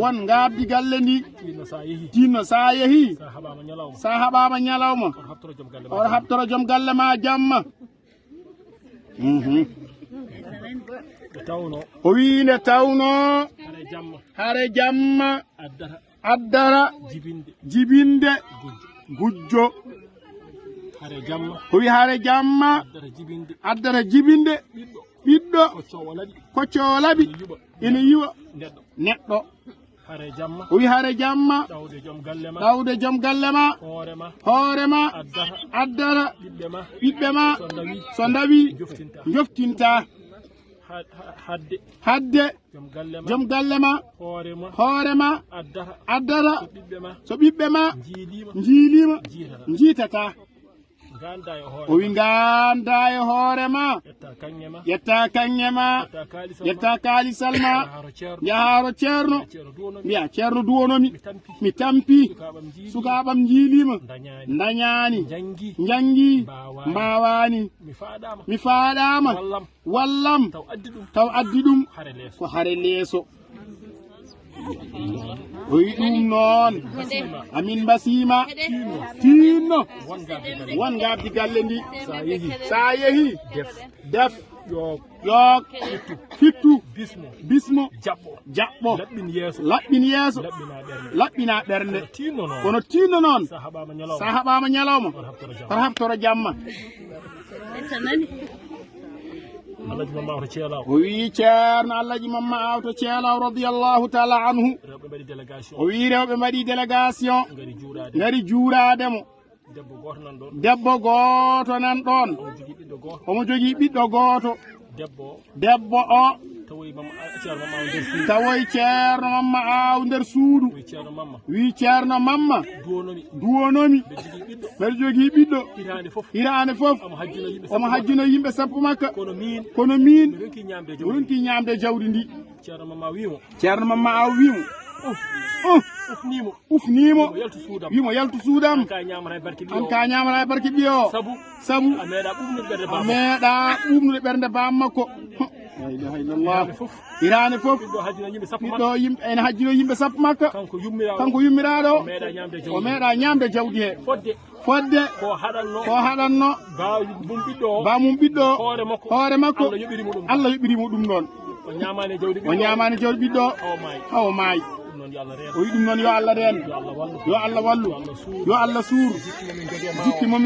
won ngabdi galle ndi tinno sa yeehi sa haɓama ñalawma oto habtoro joom galle ma jamma o wi nde tawno hare jamma addara jibinde gujjo o wi hare jamma addara jibinde ɓiɗɗo koccowo laaɓi ina yiwa neɗɗo o wi hare jamma ɗawde joom galle ma hoorema addara ɓiɓɓe ma so dawi joftinta hadde joom galle ma hoorema addara so ɓiɓɓe ma jiilima jiitata o wi ganda e hoorema ƴetta kanŋe ma ƴetta kaalisal ma yaharo ceerno mbiya ceerno duwonomi mi tampi sukaɓam jiilima dañani jangi mbawani mi faaɗama wallam taw addi ɗum ko hare leeso o wi ɗum noon amin mbasima tinno won ngabdi galle ndi sa yeehi def ƴoog fittu bismo jaɓɓo laɓɓin yeeso laɓɓina ɓernde kono tinno noon sa haɓama ñalawma koto habtoro jamma o wi ceerno Alhaji Mamma Awto Ceelaw radiyallahu taala anhu o wi rewɓe mbaɗi délégation ngari juurademo debbo gooto nan ɗon omo jogii ɓiɗɗo gooto debbo o tawoy ceerno Mamma Aw nder suudu wi ceerno Mamma duwonomi mbeɗa jogii ɓiɗɗo hiraande fof omo hajjino yimɓe sappo makka kono min wonki ñamde jawdi ndi ceerno Mamma Aw wimo ufnimo wimo yaltu suudam an ka ñamata e barke ɓiye o sabu a meeɗa ɓumnude ɓernde bam makko la ilaha illallah hirane fof ɓiɗɗo yimɓe ene hajjino yimɓe sappo makka kanko yummiraɗo o meeɗa ñamde jawdi he fodde ko haɗanno bamum ɓiɗɗo hoore makko Allah yoɓirimo ɗum ɗon o ñamani jawdi ɓiɗɗo hawo maayi o wi ɗum noon yo Allah reen yo Allah wallu yo Allah suur jikki momin